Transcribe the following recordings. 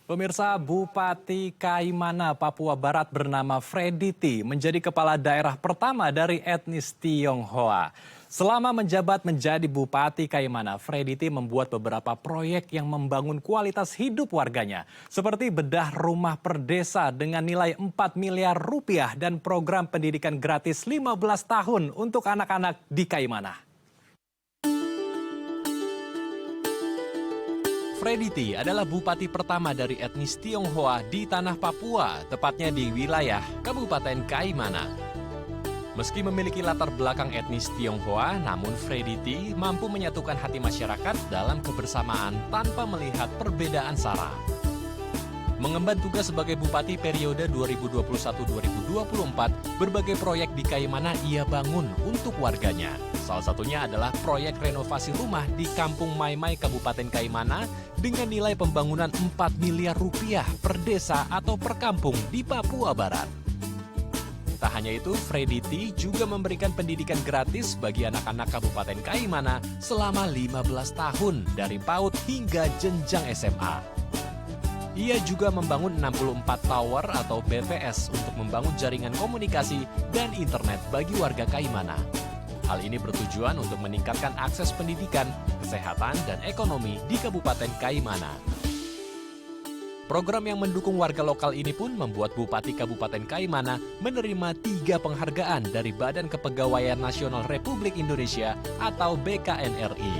Pemirsa, Bupati Kaimana, Papua Barat bernama Freddy T menjadi kepala daerah pertama dari etnis Tionghoa. Selama menjabat menjadi Bupati Kaimana, Freddy T membuat beberapa proyek yang membangun kualitas hidup warganya. Seperti bedah rumah per desa dengan nilai 4 miliar rupiah dan program pendidikan gratis 15 tahun untuk anak-anak di Kaimana. Freddy T adalah bupati pertama dari etnis Tionghoa di tanah Papua, tepatnya di wilayah Kabupaten Kaimana. Meski memiliki latar belakang etnis Tionghoa, namun Freddy T mampu menyatukan hati masyarakat dalam kebersamaan tanpa melihat perbedaan sara. Mengemban tugas sebagai bupati periode 2021-2024, berbagai proyek di Kaimana ia bangun untuk warganya. Salah satunya adalah proyek renovasi rumah di Kampung Maimai, Kabupaten Kaimana dengan nilai pembangunan 4 miliar rupiah per desa atau per kampung di Papua Barat. Tak hanya itu, Freddy T juga memberikan pendidikan gratis bagi anak-anak Kabupaten Kaimana selama 15 tahun dari PAUD hingga jenjang SMA. Ia juga membangun 64 tower atau BTS untuk membangun jaringan komunikasi dan internet bagi warga Kaimana. Hal ini bertujuan untuk meningkatkan akses pendidikan, kesehatan, dan ekonomi di Kabupaten Kaimana. Program yang mendukung warga lokal ini pun membuat Bupati Kabupaten Kaimana menerima 3 penghargaan dari Badan Kepegawaian Nasional Republik Indonesia atau BKNRI.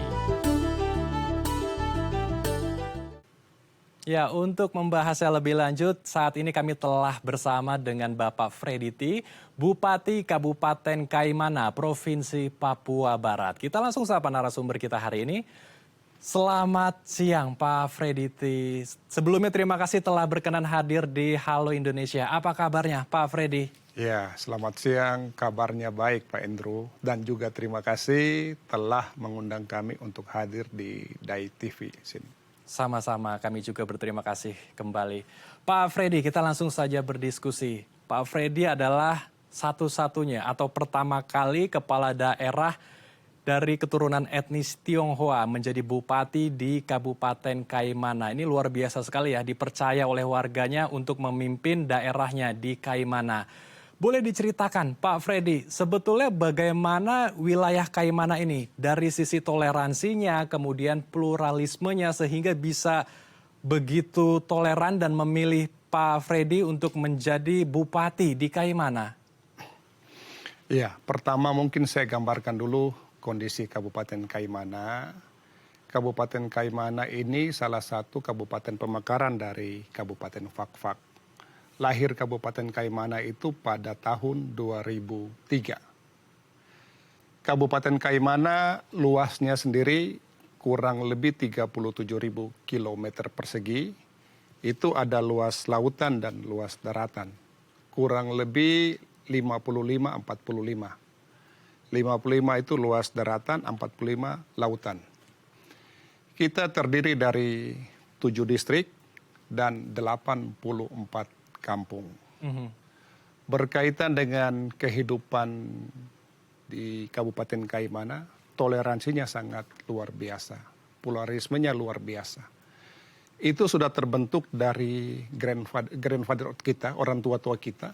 Ya, untuk membahasnya lebih lanjut, saat ini kami telah bersama dengan Bapak Freddy T, Bupati Kabupaten Kaimana, Provinsi Papua Barat. Kita langsung sapa narasumber kita hari ini. Selamat siang Pak Freddy T. Sebelumnya terima kasih telah berkenan hadir di Halo Indonesia. Apa kabarnya Pak Freddy? Ya, selamat siang. Kabarnya baik Pak Andrew. Dan juga terima kasih telah mengundang kami untuk hadir di DAI TV sini. Sama-sama, kami juga berterima kasih kembali. Pak Freddy, kita langsung saja berdiskusi. Pak Freddy adalah satu-satunya atau pertama kali kepala daerah dari keturunan etnis Tionghoa menjadi bupati di Kabupaten Kaimana. Ini luar biasa sekali ya, dipercaya oleh warganya untuk memimpin daerahnya di Kaimana. Boleh diceritakan Pak Freddy, sebetulnya bagaimana wilayah Kaimana ini dari sisi toleransinya, kemudian pluralismenya sehingga bisa begitu toleran dan memilih Pak Freddy untuk menjadi bupati di Kaimana? Ya, pertama mungkin saya gambarkan dulu kondisi Kabupaten Kaimana. Kabupaten Kaimana ini salah satu kabupaten pemekaran dari Kabupaten Fakfak. Lahir Kabupaten Kaimana itu pada tahun 2003. Kabupaten Kaimana luasnya sendiri kurang lebih 37.000 km persegi. Itu ada luas lautan dan luas daratan. Kurang lebih 55-45. 55 itu luas daratan, 45 lautan. Kita terdiri dari 7 distrik dan 84 kampung. Berkaitan dengan kehidupan di Kabupaten Kaimana, toleransinya sangat luar biasa. Pluralismenya luar biasa. Itu sudah terbentuk dari grandfather kita, orang tua-tua kita,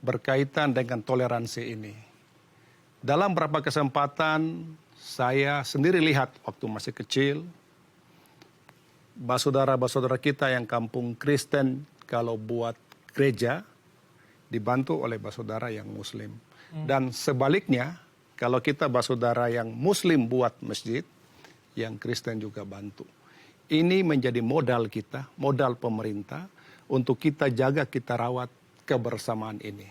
berkaitan dengan toleransi ini. Dalam beberapa kesempatan, saya sendiri lihat waktu masih kecil, saudara-saudara kita yang kampung Kristen, kalau buat gereja dibantu oleh saudara yang Muslim. Dan sebaliknya, kalau kita saudara yang Muslim buat masjid, yang Kristen juga bantu. Ini menjadi modal kita, modal pemerintah, untuk kita jaga, kita rawat kebersamaan ini.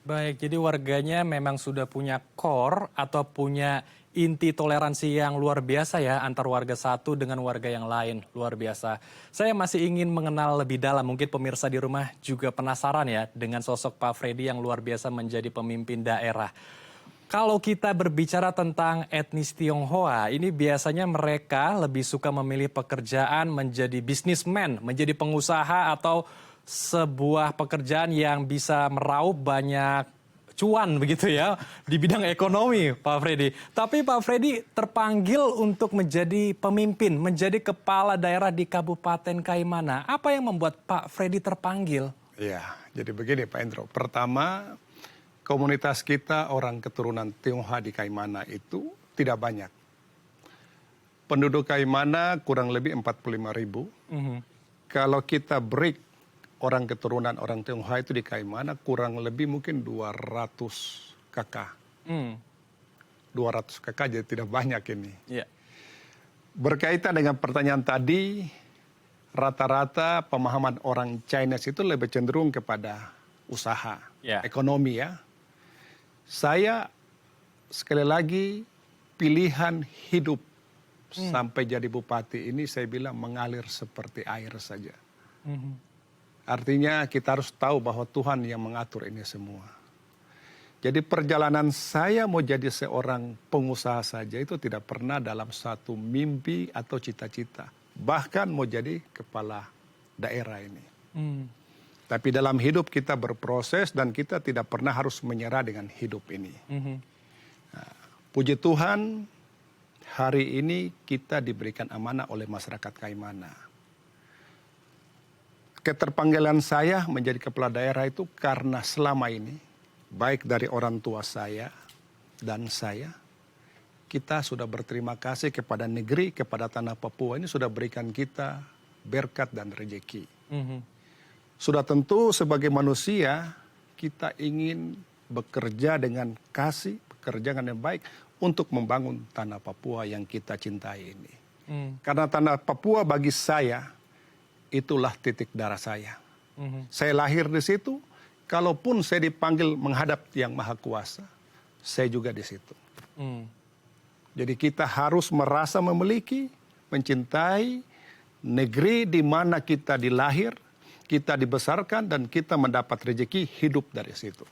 Baik, jadi warganya memang sudah punya core atau punya inti toleransi yang luar biasa ya antar warga satu dengan warga yang lain, luar biasa. Saya masih ingin mengenal lebih dalam, mungkin pemirsa di rumah juga penasaran ya dengan sosok Pak Freddy yang luar biasa menjadi pemimpin daerah. Kalau kita berbicara tentang etnis Tionghoa, ini biasanya mereka lebih suka memilih pekerjaan menjadi businessman, menjadi pengusaha atau sebuah pekerjaan yang bisa meraup banyak cuan begitu ya di bidang ekonomi, Pak Freddy. Tapi Pak Freddy terpanggil untuk menjadi pemimpin, menjadi kepala daerah di Kabupaten Kaimana. Apa yang membuat Pak Freddy terpanggil? Ya, jadi begini Pak Endro. Pertama, komunitas kita orang keturunan Tionghoa di Kaimana itu tidak banyak. Penduduk Kaimana kurang lebih 45.000. Kalau kita break orang keturunan orang Tionghoa itu di Kaimana kurang lebih mungkin 200 kakak. 200 kakak jadi tidak banyak ini. Yeah. Berkaitan dengan pertanyaan tadi, rata-rata pemahaman orang Chinese itu lebih cenderung kepada usaha, ekonomi ya. Saya sekali lagi pilihan hidup sampai jadi bupati ini saya bilang mengalir seperti air saja. Artinya kita harus tahu bahwa Tuhan yang mengatur ini semua. Jadi perjalanan saya mau jadi seorang pengusaha saja itu tidak pernah dalam satu mimpi atau cita-cita. Bahkan mau jadi kepala daerah ini. Tapi dalam hidup kita berproses dan kita tidak pernah harus menyerah dengan hidup ini. Nah, puji Tuhan, hari ini kita diberikan amanah oleh masyarakat Kaimana. Keterpanggilan saya menjadi kepala daerah itu karena selama ini, baik dari orang tua saya dan saya, kita sudah berterima kasih kepada negeri, kepada tanah Papua ini sudah berikan kita berkat dan rezeki. Sudah tentu sebagai manusia kita ingin bekerja dengan kasih, bekerja dengan yang baik untuk membangun tanah Papua yang kita cintai ini. Karena tanah Papua bagi saya itulah titik darah saya. Saya lahir di situ, kalaupun saya dipanggil menghadap Yang Maha Kuasa, saya juga di situ. Jadi kita harus merasa memiliki, mencintai negeri di mana kita dilahir, kita dibesarkan dan kita mendapat rezeki hidup dari situ.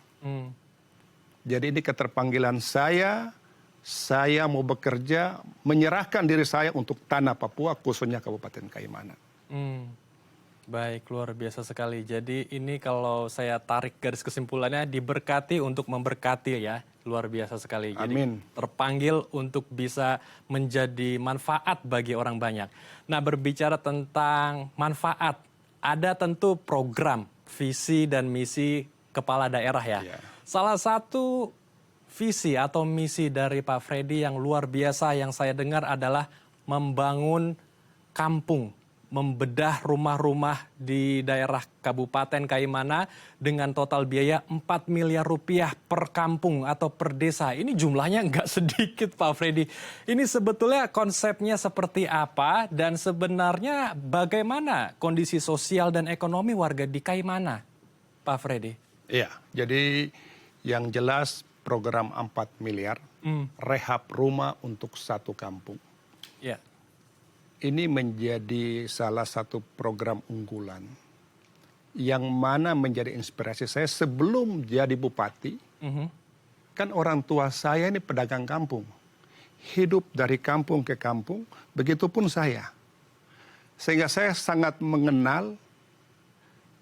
Jadi ini keterpanggilan saya mau bekerja, menyerahkan diri saya untuk tanah Papua, khususnya Kabupaten Kaimana. Baik, luar biasa sekali. Jadi ini kalau saya tarik garis kesimpulannya, diberkati untuk memberkati ya. Luar biasa sekali. Jadi terpanggil untuk bisa menjadi manfaat bagi orang banyak. Nah, berbicara tentang manfaat, ada tentu program, visi dan misi kepala daerah ya. Salah satu visi atau misi dari Pak Freddy yang luar biasa yang saya dengar adalah membangun kampung, membedah rumah-rumah di daerah Kabupaten Kaimana dengan total biaya 4 miliar rupiah per kampung atau per desa. Ini jumlahnya nggak sedikit Pak Freddy. Ini sebetulnya konsepnya seperti apa dan sebenarnya bagaimana kondisi sosial dan ekonomi warga di Kaimana, Pak Freddy? Iya, jadi yang jelas program 4 miliar rehab rumah untuk satu kampung. Ya. Ini menjadi salah satu program unggulan yang mana menjadi inspirasi saya sebelum jadi bupati. Kan orang tua saya ini pedagang kampung. Hidup dari kampung ke kampung, begitupun saya. Sehingga saya sangat mengenal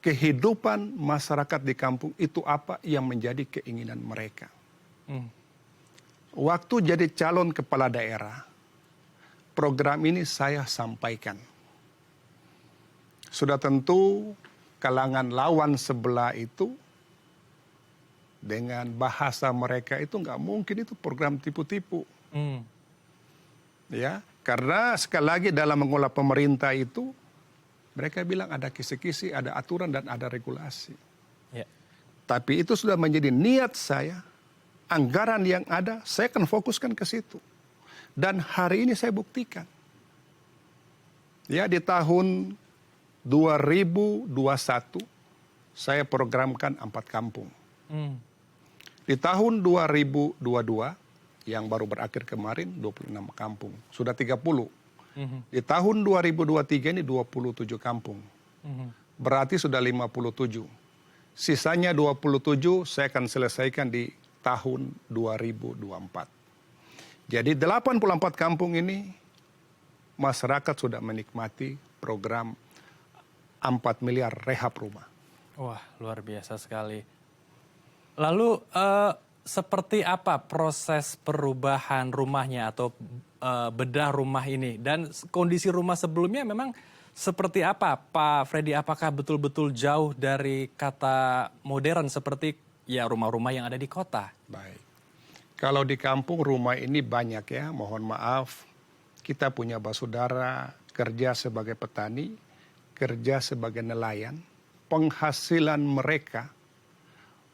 kehidupan masyarakat di kampung itu apa yang menjadi keinginan mereka. Waktu jadi calon kepala daerah, program ini saya sampaikan. Sudah tentu kalangan lawan sebelah itu dengan bahasa mereka itu nggak mungkin itu program tipu-tipu. Ya, karena sekali lagi dalam mengolah pemerintah itu mereka bilang ada kisi-kisi, ada aturan dan ada regulasi. Tapi itu sudah menjadi niat saya, anggaran yang ada saya akan fokuskan ke situ. Dan hari ini saya buktikan. Ya, di tahun 2021 saya programkan 4 kampung. Di tahun 2022 yang baru berakhir kemarin 26 kampung, sudah 30. Di tahun 2023 ini 27 kampung. Berarti sudah 57. Sisanya 27 saya akan selesaikan di tahun 2024. Jadi 84 kampung ini masyarakat sudah menikmati program 4 miliar rehab rumah. Wah, luar biasa sekali. Lalu seperti apa proses perubahan rumahnya atau bedah rumah ini? Dan kondisi rumah sebelumnya memang seperti apa, Pak Freddy? Apakah betul-betul jauh dari kata modern seperti ya rumah-rumah yang ada di kota? Baik. Kalau di kampung rumah ini banyak ya, mohon maaf. Kita punya basudara kerja sebagai petani, kerja sebagai nelayan. Penghasilan mereka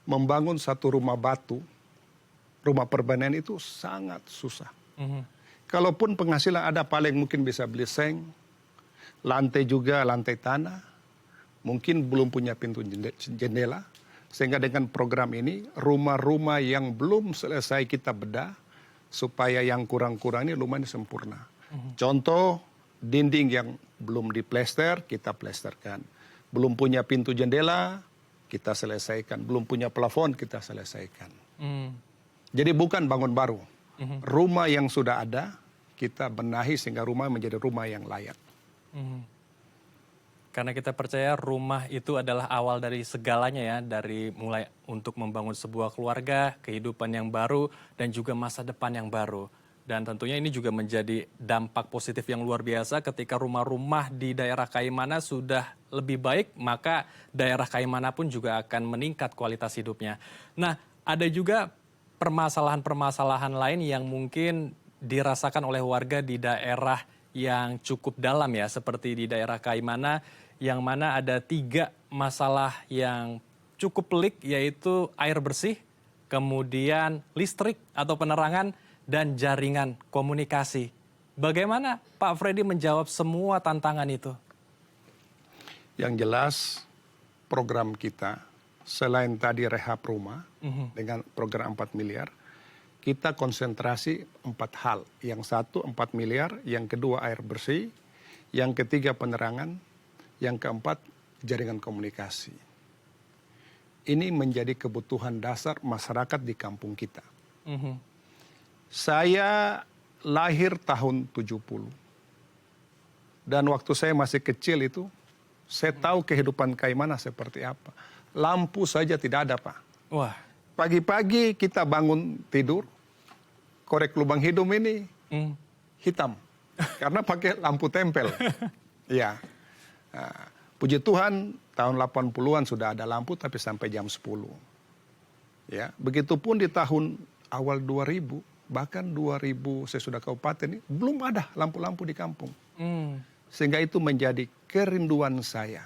membangun satu rumah batu, rumah perbanian itu sangat susah. Kalaupun penghasilan ada paling mungkin bisa beli seng, lantai juga lantai tanah, mungkin belum punya pintu jendela. Sehingga dengan program ini, rumah-rumah yang belum selesai kita bedah, supaya yang kurang-kurang ini rumah ini sempurna. Contoh, dinding yang belum diplester, kita plesterkan. Belum punya pintu jendela, kita selesaikan. Belum punya plafon, kita selesaikan. Jadi bukan bangun baru. Rumah yang sudah ada, kita benahi sehingga rumah menjadi rumah yang layak. Karena kita percaya rumah itu adalah awal dari segalanya ya, dari mulai untuk membangun sebuah keluarga, kehidupan yang baru, dan juga masa depan yang baru. Dan tentunya ini juga menjadi dampak positif yang luar biasa ketika rumah-rumah di daerah Kaimana sudah lebih baik, maka daerah Kaimana pun juga akan meningkat kualitas hidupnya. Nah, ada juga permasalahan-permasalahan lain yang mungkin dirasakan oleh warga di daerah yang cukup dalam ya, seperti di daerah Kaimana, yang mana ada 3 masalah yang cukup pelik, yaitu air bersih, kemudian listrik atau penerangan, dan jaringan komunikasi. Bagaimana Pak Freddy menjawab semua tantangan itu? Yang jelas, program kita, selain tadi rehab rumah, dengan program 4 miliar, kita konsentrasi 4 hal. Yang satu 4 miliar, yang kedua air bersih, yang ketiga penerangan, yang keempat jaringan komunikasi. Ini menjadi kebutuhan dasar masyarakat di kampung kita. Saya lahir tahun 70. Dan waktu saya masih kecil itu, saya tahu kehidupan Kaimana seperti apa. Lampu saja tidak ada, Pak. Wah. Pagi-pagi kita bangun tidur, korek lubang hidung ini hitam. Karena pakai lampu tempel. Ya. Nah, puji Tuhan, tahun 80-an sudah ada lampu, tapi sampai jam 10. Ya, begitupun di tahun awal 2000, bahkan 2000 saya sudah kabupaten ini, belum ada lampu-lampu di kampung. Sehingga itu menjadi kerinduan saya.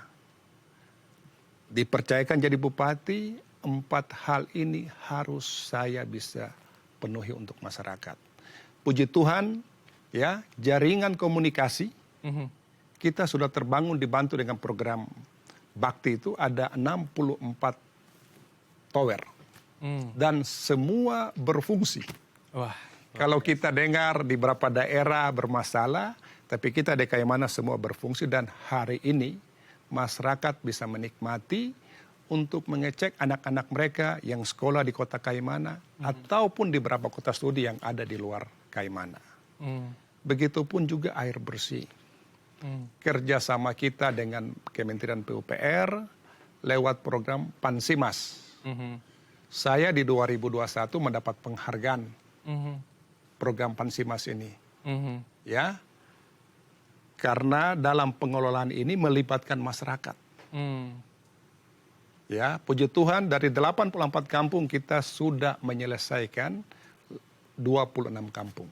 Dipercayakan jadi bupati, 4 hal ini harus saya bisa penuhi untuk masyarakat. Puji Tuhan, ya, jaringan komunikasi, kita sudah terbangun dibantu dengan program Bakti itu ada 64 tower. Dan semua berfungsi. Wah. Kalau kita dengar di beberapa daerah bermasalah, tapi kita di Kaimana semua berfungsi dan hari ini masyarakat bisa menikmati untuk mengecek anak-anak mereka yang sekolah di kota Kaimana ataupun di beberapa kota studi yang ada di luar Kaimana. Begitupun juga air bersih. Kerjasama kita dengan Kementerian PUPR lewat program Pansimas. Saya di 2021 mendapat penghargaan program Pansimas ini. Ya, karena dalam pengelolaan ini melibatkan masyarakat. Ya, puji Tuhan dari 84 kampung kita sudah menyelesaikan 26 kampung.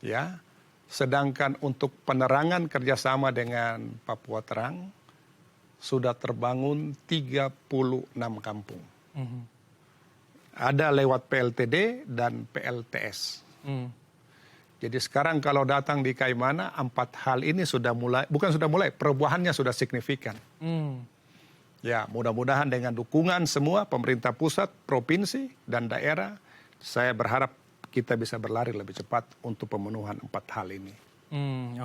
Ya, sedangkan untuk penerangan kerjasama dengan Papua Terang sudah terbangun 36 kampung. Ada lewat PLTD dan PLTS. Jadi sekarang kalau datang di Kaimana, 4 hal ini sudah mulai, bukan sudah mulai, perubahannya sudah signifikan. Ya, mudah-mudahan dengan dukungan semua pemerintah pusat, provinsi, dan daerah, saya berharap kita bisa berlari lebih cepat untuk pemenuhan 4 hal ini.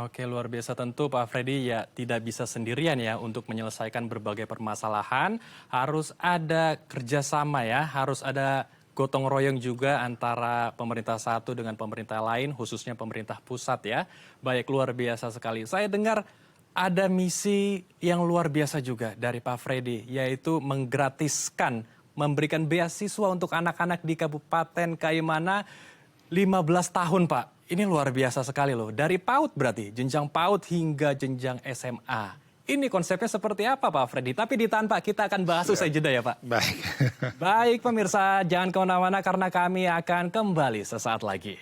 Oke, luar biasa. Tentu Pak Freddy ya tidak bisa sendirian ya untuk menyelesaikan berbagai permasalahan. Harus ada kerjasama ya, harus ada gotong royong juga antara pemerintah satu dengan pemerintah lain, khususnya pemerintah pusat ya. Baik, luar biasa sekali. Saya dengar ada misi yang luar biasa juga dari Pak Freddy, yaitu menggratiskan memberikan beasiswa untuk anak-anak di Kabupaten Kaimana 15 tahun, Pak. Ini luar biasa sekali loh. Dari PAUD berarti, jenjang PAUD hingga jenjang SMA. Ini konsepnya seperti apa, Pak Freddy? Tapi ditahan, Pak, kita akan bahas usai jeda ya, Pak. Baik. Baik, pemirsa, jangan kemana-mana karena kami akan kembali sesaat lagi.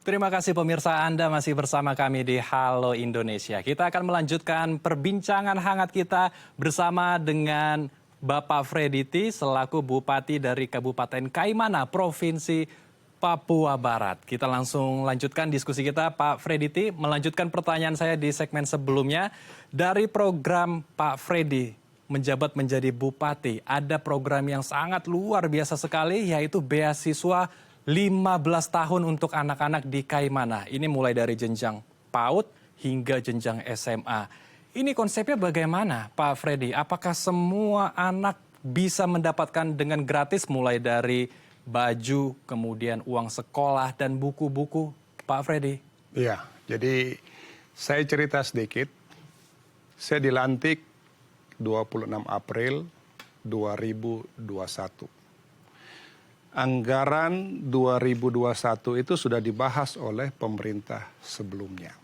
Terima kasih pemirsa, Anda masih bersama kami di Halo Indonesia. Kita akan melanjutkan perbincangan hangat kita bersama dengan Bapak Freddy T selaku Bupati dari Kabupaten Kaimana, Provinsi Papua Barat. Kita langsung lanjutkan diskusi kita, Pak Freddy T. Melanjutkan pertanyaan saya di segmen sebelumnya. Dari program Pak Freddy menjabat menjadi Bupati, ada program yang sangat luar biasa sekali, yaitu beasiswa 15 tahun untuk anak-anak di Kaimana. Ini mulai dari jenjang PAUD hingga jenjang SMA. Ini konsepnya bagaimana, Pak Freddy? Apakah semua anak bisa mendapatkan dengan gratis mulai dari baju, kemudian uang sekolah dan buku-buku, Pak Freddy? Iya, jadi saya cerita sedikit. Saya dilantik 26 April 2021. Anggaran 2021 itu sudah dibahas oleh pemerintah sebelumnya.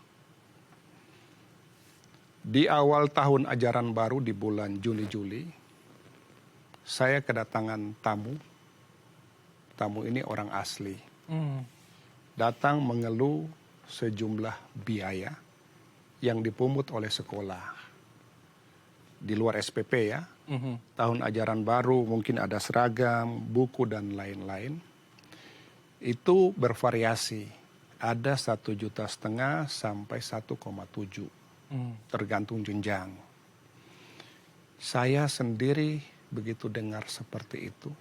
Di awal tahun ajaran baru di bulan Juni-Juli, saya kedatangan tamu. Tamu ini orang asli. Datang mengeluh sejumlah biaya yang dipungut oleh sekolah. Di luar SPP ya. Tahun ajaran baru mungkin ada seragam, buku dan lain-lain. Itu bervariasi. Ada 1,5 juta sampai 1,7. Tergantung jenjang. Saya sendiri begitu dengar seperti itu,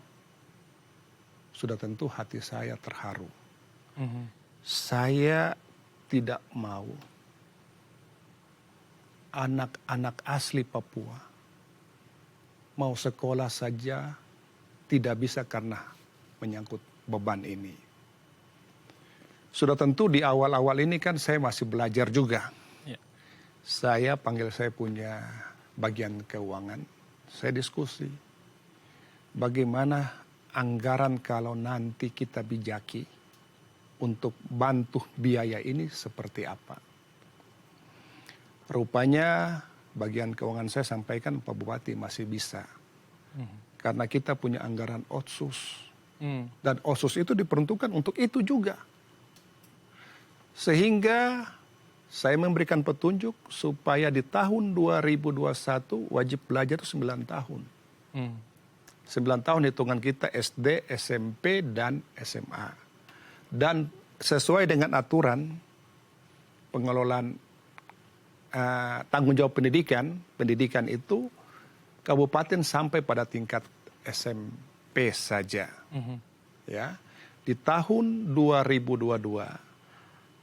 sudah tentu hati saya terharu. Saya tidak mau anak-anak asli Papua mau sekolah saja tidak bisa karena menyangkut beban ini. Sudah tentu di awal-awal ini kan saya masih belajar juga. Ya. Saya punya bagian keuangan, saya diskusi. Bagaimana anggaran kalau nanti kita bijaki untuk bantu biaya ini seperti apa. Rupanya bagian keuangan saya sampaikan Pak Bupati masih bisa. Karena kita punya anggaran otsus. Dan otsus itu diperuntukkan untuk itu juga. Sehingga saya memberikan petunjuk supaya di tahun 2021 wajib belajar itu 9 tahun. 9 tahun hitungan kita SD, SMP, dan SMA. Dan sesuai dengan aturan pengelolaan tanggung jawab pendidikan itu kabupaten sampai pada tingkat SMP saja. Ya, di tahun 2022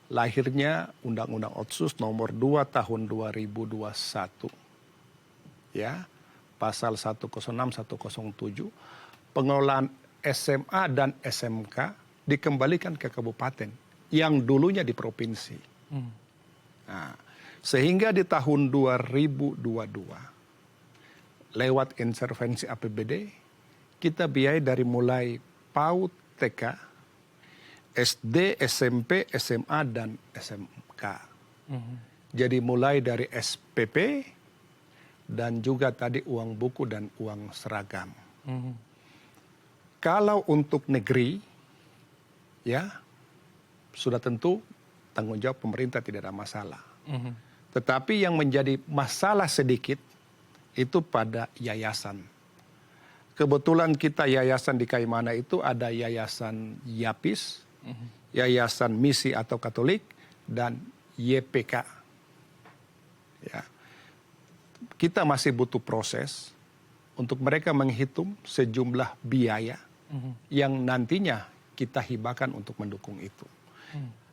lahirnya Undang-Undang Otsus nomor 2 tahun 2021. Ya, pasal 106 107 pengelolaan SMA dan SMK dikembalikan ke kabupaten yang dulunya di provinsi. Nah, sehingga di tahun 2022, lewat intervensi APBD, kita biayai dari mulai PAUD, TK, SD, SMP, SMA, dan SMK. Jadi mulai dari SPP, dan juga tadi uang buku dan uang seragam. Kalau untuk negeri, ya sudah tentu tanggung jawab pemerintah tidak ada masalah. Tetapi yang menjadi masalah sedikit itu pada yayasan. Kebetulan kita yayasan di Kaimana itu ada yayasan YAPIS, yayasan misi atau Katolik, dan YPK. Ya. Kita masih butuh proses untuk mereka menghitung sejumlah biaya yang nantinya kita hibahkan untuk mendukung itu.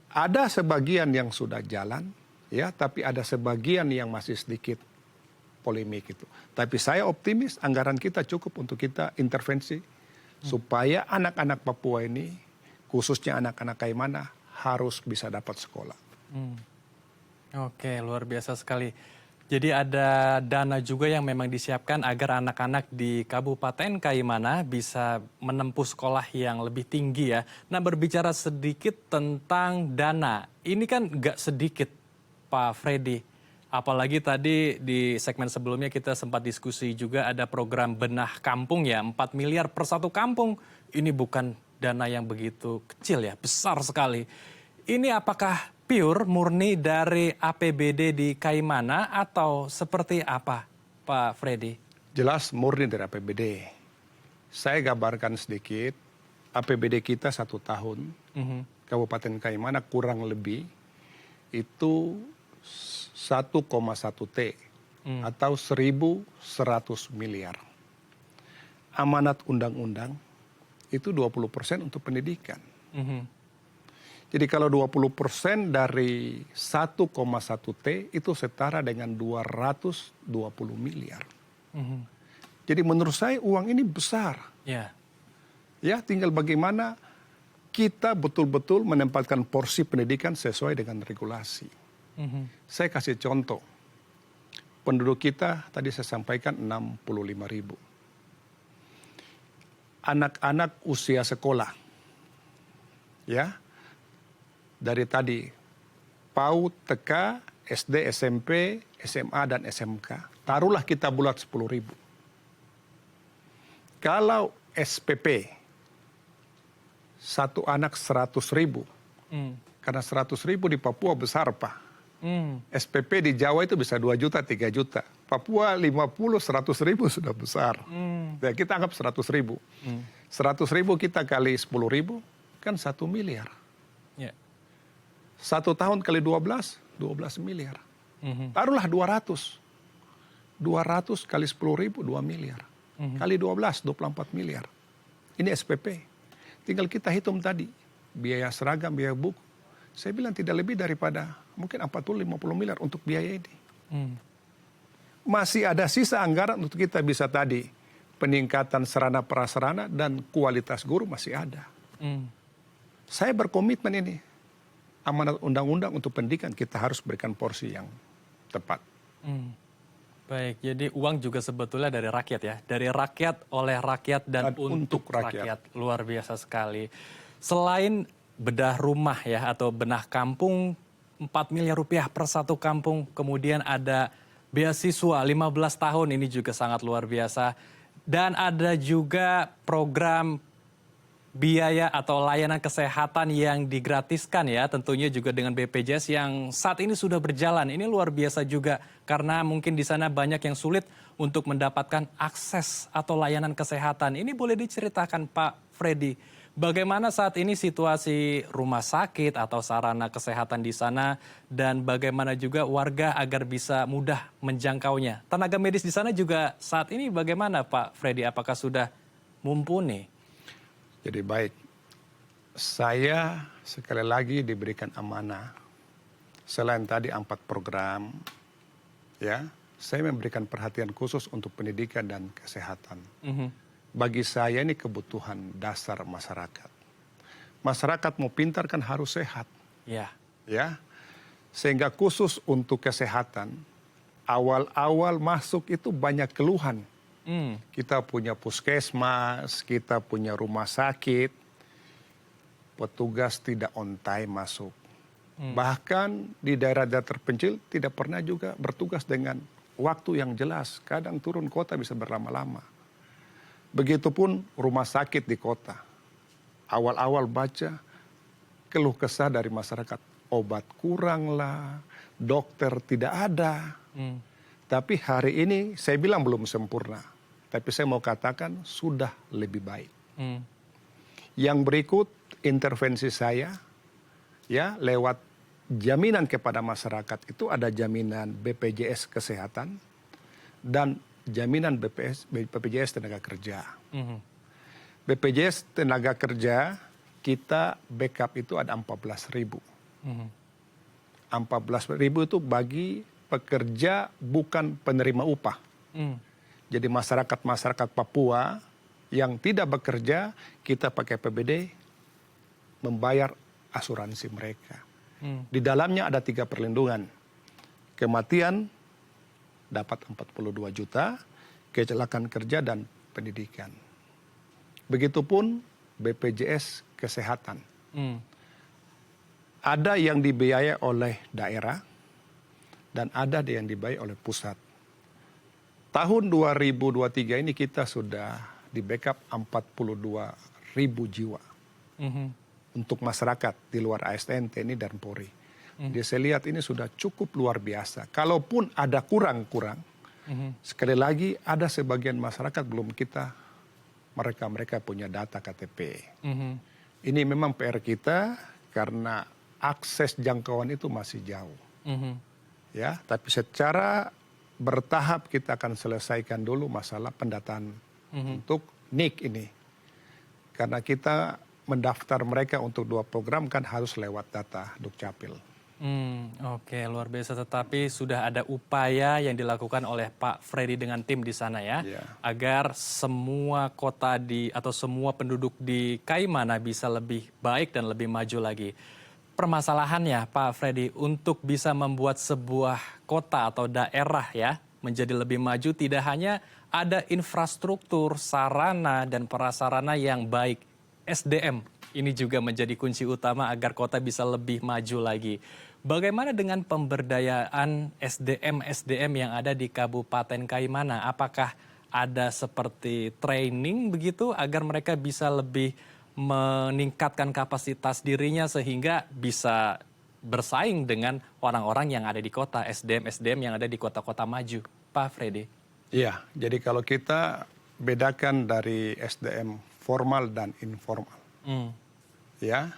Ada sebagian yang sudah jalan, ya, tapi ada sebagian yang masih sedikit polemik itu. Tapi saya optimis anggaran kita cukup untuk kita intervensi supaya anak-anak Papua ini, khususnya anak-anak Kaimana, harus bisa dapat sekolah. Oke, luar biasa sekali. Jadi ada dana juga yang memang disiapkan agar anak-anak di Kabupaten Kaimana bisa menempuh sekolah yang lebih tinggi ya. Nah, berbicara sedikit tentang dana, ini kan nggak sedikit Pak Freddy. Apalagi tadi di segmen sebelumnya kita sempat diskusi juga ada program benah kampung ya, 4 miliar per satu kampung. Ini bukan dana yang begitu kecil ya, besar sekali. Ini apakah pure murni dari APBD di Kaimana atau seperti apa Pak Freddy? Jelas murni dari APBD. Saya gambarkan sedikit, APBD kita 1 tahun, Kabupaten Kaimana kurang lebih itu 1,1 T atau 1.100 miliar. Amanat undang-undang itu 20% untuk pendidikan. Jadi kalau 20% dari 1,1 T itu setara dengan 220 miliar. Jadi menurut saya uang ini besar. Ya, tinggal bagaimana kita betul-betul menempatkan porsi pendidikan sesuai dengan regulasi. Saya kasih contoh. Penduduk kita tadi saya sampaikan 65 ribu. Anak-anak usia sekolah. Ya. Dari tadi, PAUD, TK, SD, SMP, SMA, dan SMK. Taruhlah kita bulat 10 ribu. Kalau SPP, satu anak 100 ribu. Karena 100 ribu di Papua besar, Pak. SPP di Jawa itu bisa 2 juta, 3 juta. Papua 50, 100 ribu sudah besar. Ya, kita anggap 100 ribu. 100 ribu kita kali 10 ribu, kan 1 miliar. 1 tahun kali 12, 12 miliar. Taruhlah 200. 200 kali 10 ribu, 2 miliar. Kali 12, 24 miliar. Ini SPP. Tinggal kita hitung tadi. Biaya seragam, biaya buku. Saya bilang tidak lebih daripada mungkin 40-50 miliar untuk biaya ini. Masih ada sisa anggaran untuk kita bisa tadi. Peningkatan sarana prasarana dan kualitas guru masih ada. Saya berkomitmen ini. Amanat undang-undang untuk pendidikan kita harus berikan porsi yang tepat. Baik, jadi uang juga sebetulnya dari rakyat ya. Dari rakyat, oleh rakyat, dan untuk rakyat. Luar biasa sekali. Selain bedah rumah ya atau benah kampung, 4 miliar rupiah per satu kampung. Kemudian ada beasiswa 15 tahun, ini juga sangat luar biasa. Dan ada juga program biaya atau layanan kesehatan yang digratiskan ya, tentunya juga dengan BPJS yang saat ini sudah berjalan. Ini luar biasa juga karena mungkin di sana banyak yang sulit untuk mendapatkan akses atau layanan kesehatan. Ini boleh diceritakan Pak Freddy, bagaimana saat ini situasi rumah sakit atau sarana kesehatan di sana dan bagaimana juga warga agar bisa mudah menjangkaunya. Tenaga medis di sana juga saat ini bagaimana Pak Freddy, apakah sudah mumpuni? Jadi baik, saya sekali lagi diberikan amanah. Selain tadi 4 program, ya, saya memberikan perhatian khusus untuk pendidikan dan kesehatan. Bagi saya ini kebutuhan dasar masyarakat. Masyarakat mau pintar kan harus sehat. Ya. Sehingga khusus untuk kesehatan, awal-awal masuk itu banyak keluhan. Kita punya puskesmas, kita punya rumah sakit, petugas tidak on time masuk. Bahkan di daerah-daerah terpencil tidak pernah juga bertugas dengan waktu yang jelas. Kadang turun kota bisa berlama-lama. Begitupun rumah sakit di kota. Awal-awal baca keluh kesah dari masyarakat. Obat kurang lah, dokter tidak ada. Tapi hari ini saya bilang belum sempurna. Tapi saya mau katakan sudah lebih baik. Yang berikut intervensi saya ya lewat jaminan kepada masyarakat itu ada jaminan BPJS Kesehatan dan jaminan BPJS Tenaga Kerja. BPJS Tenaga Kerja kita backup itu ada 14.000. 14.000 itu bagi pekerja bukan penerima upah. Jadi masyarakat Papua yang tidak bekerja, kita pakai APBD membayar asuransi mereka. Di dalamnya ada 3 perlindungan. kematian dapat 42 juta, kecelakaan kerja dan pendidikan. Begitupun BPJS Kesehatan. Ada yang dibiayai oleh daerah dan ada yang dibiayai oleh pusat. Tahun 2023 ini kita sudah di backup 42.000 jiwa untuk masyarakat di luar ASN, TNI, dan Polri. Jadi saya lihat ini sudah cukup luar biasa. Kalaupun ada kurang-kurang, sekali lagi ada sebagian masyarakat belum mereka punya data KTP. Ini memang PR kita karena akses jangkauan itu masih jauh. Ya, tapi secara bertahap kita akan selesaikan dulu masalah pendataan untuk NIK ini. Karena kita mendaftar mereka untuk 2 program kan harus lewat data Dukcapil. Oke, luar biasa. Tetapi sudah ada upaya yang dilakukan oleh Pak Freddy dengan tim di sana ya, agar semua kota atau semua penduduk di Kaimana bisa lebih baik dan lebih maju lagi. Permasalahannya Pak Freddy, untuk bisa membuat sebuah kota atau daerah ya menjadi lebih maju, tidak hanya ada infrastruktur, sarana dan prasarana yang baik, SDM ini juga menjadi kunci utama agar kota bisa lebih maju lagi. Bagaimana dengan pemberdayaan SDM yang ada di Kabupaten Kaimana? Apakah ada seperti training begitu agar mereka bisa lebih meningkatkan kapasitas dirinya sehingga bisa bersaing dengan orang-orang yang ada di kota, SDM yang ada di kota-kota maju, Pak Freddy? Iya, jadi kalau kita bedakan dari SDM formal dan informal. Ya,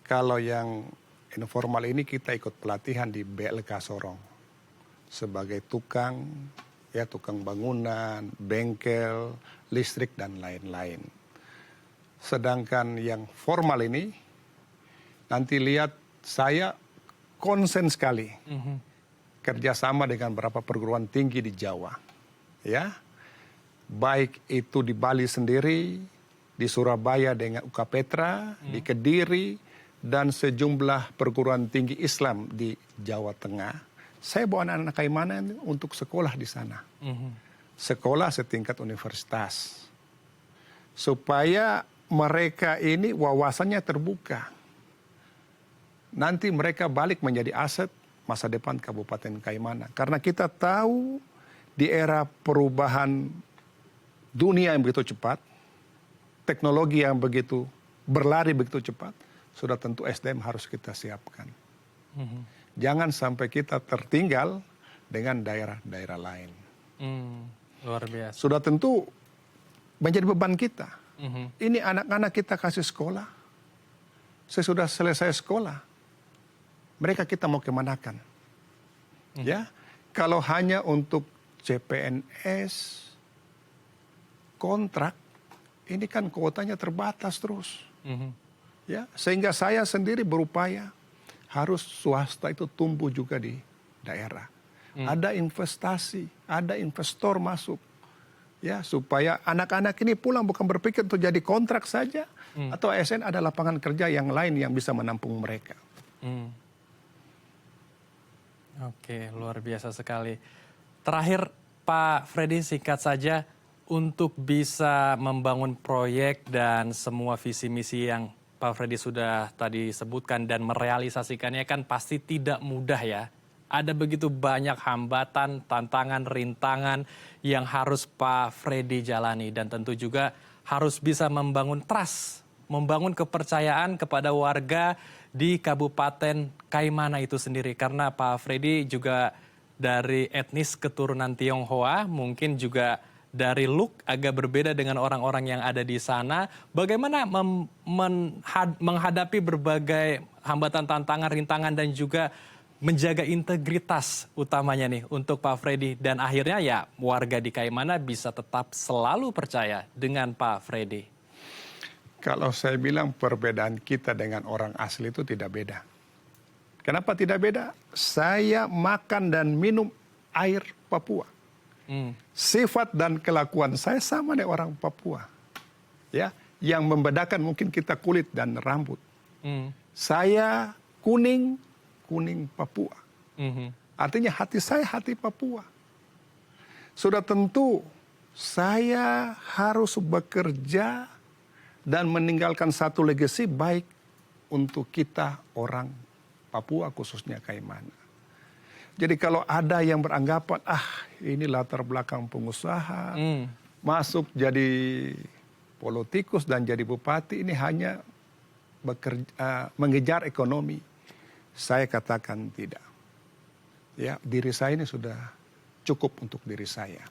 kalau yang informal ini kita ikut pelatihan di BLK Sorong sebagai tukang bangunan, bengkel, listrik dan lain-lain. Sedangkan yang formal ini, nanti lihat saya konsen sekali kerjasama dengan beberapa perguruan tinggi di Jawa. Ya, baik itu di Bali sendiri, di Surabaya dengan UK Petra, di Kediri, dan sejumlah perguruan tinggi Islam di Jawa Tengah. Saya bawa anak-anak Kaimana untuk sekolah di sana. Sekolah setingkat universitas. Supaya mereka ini wawasannya terbuka. Nanti mereka balik menjadi aset masa depan Kabupaten Kaimana. Karena kita tahu di era perubahan dunia yang begitu cepat, teknologi yang begitu berlari begitu cepat, sudah tentu SDM harus kita siapkan. Jangan sampai kita tertinggal dengan daerah-daerah lain. Luar biasa. Sudah tentu menjadi beban kita. Ini anak-anak kita kasih sekolah. Sesudah selesai sekolah, mereka kita mau kemanakan? Ya, kalau hanya untuk CPNS, kontrak, ini kan kuotanya terbatas terus. Ya, sehingga saya sendiri berupaya harus swasta itu tumbuh juga di daerah. Ada investasi, ada investor masuk. Ya, supaya anak-anak ini pulang bukan berpikir untuk jadi kontrak saja, atau ASN ada lapangan kerja yang lain yang bisa menampung mereka. Oke, luar biasa sekali. Terakhir Pak Freddy, singkat saja, untuk bisa membangun proyek dan semua visi misi yang Pak Freddy sudah tadi sebutkan dan merealisasikannya kan pasti tidak mudah ya. Ada begitu banyak hambatan, tantangan, rintangan yang harus Pak Freddy jalani. Dan tentu juga harus bisa membangun trust, membangun kepercayaan kepada warga di Kabupaten Kaimana itu sendiri. Karena Pak Freddy juga dari etnis keturunan Tionghoa, mungkin juga dari look agak berbeda dengan orang-orang yang ada di sana. Bagaimana menghadapi berbagai hambatan, tantangan, rintangan, dan juga menjaga integritas utamanya nih untuk Pak Freddy. Dan akhirnya ya warga di Kaimana bisa tetap selalu percaya dengan Pak Freddy. Kalau saya bilang perbedaan kita dengan orang asli itu tidak beda. Kenapa tidak beda? Saya makan dan minum air Papua. Sifat dan kelakuan saya sama dengan orang Papua. Ya, yang membedakan mungkin kita kulit dan rambut. Saya kuning Papua. Artinya hati saya hati Papua. Sudah tentu saya harus bekerja dan meninggalkan satu legasi baik untuk kita orang Papua khususnya Kaimana. Jadi kalau ada yang beranggapan, ini latar belakang pengusaha, masuk jadi politikus dan jadi bupati, ini hanya mengejar ekonomi. Saya katakan tidak. Ya, diri saya ini sudah cukup untuk diri saya.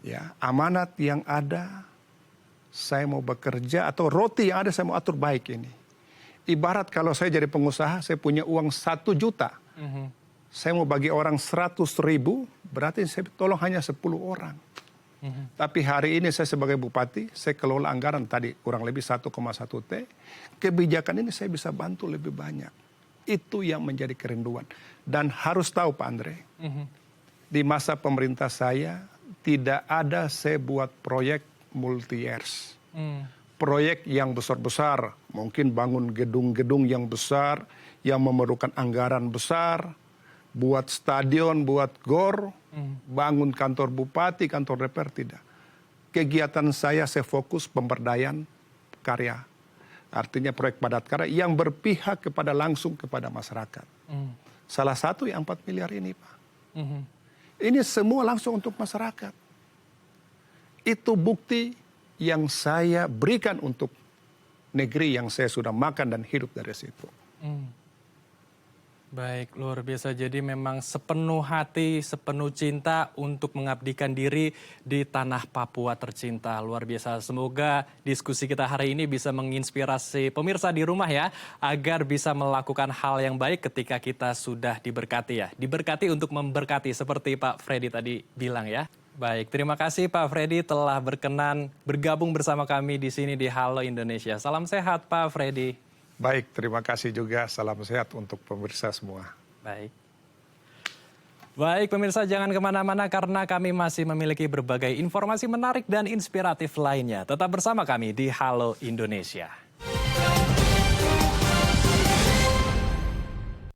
Ya, amanat yang ada, saya mau bekerja, atau roti yang ada saya mau atur baik ini. Ibarat kalau saya jadi pengusaha, saya punya uang 1 juta. Saya mau bagi orang 100.000, berarti saya tolong hanya 10 orang. Tapi hari ini saya sebagai bupati, saya kelola anggaran tadi kurang lebih 1,1 T. Kebijakan ini saya bisa bantu lebih banyak. Itu yang menjadi kerinduan. Dan harus tahu Pak Andre, di masa pemerintah saya tidak ada saya buat proyek multi-years. Proyek yang besar-besar, mungkin bangun gedung-gedung yang besar, yang memerlukan anggaran besar, buat stadion, buat gor, bangun kantor bupati, kantor DPR, tidak. Kegiatan saya fokus pemberdayaan karya. Artinya proyek padat karya yang berpihak langsung kepada masyarakat. Salah satu yang 4 miliar ini, Pak. Ini semua langsung untuk masyarakat. Itu bukti yang saya berikan untuk negeri yang saya sudah makan dan hidup dari situ. Baik, luar biasa. Jadi memang sepenuh hati, sepenuh cinta untuk mengabdikan diri di tanah Papua tercinta. Luar biasa. Semoga diskusi kita hari ini bisa menginspirasi pemirsa di rumah ya, agar bisa melakukan hal yang baik ketika kita sudah diberkati ya. Diberkati untuk memberkati seperti Pak Freddy tadi bilang ya. Baik, terima kasih Pak Freddy telah berkenan bergabung bersama kami di sini di Halo Indonesia. Salam sehat Pak Freddy. Baik, terima kasih juga. Salam sehat untuk pemirsa semua. Baik. Baik pemirsa, jangan kemana-mana karena kami masih memiliki berbagai informasi menarik dan inspiratif lainnya. Tetap bersama kami di Halo Indonesia.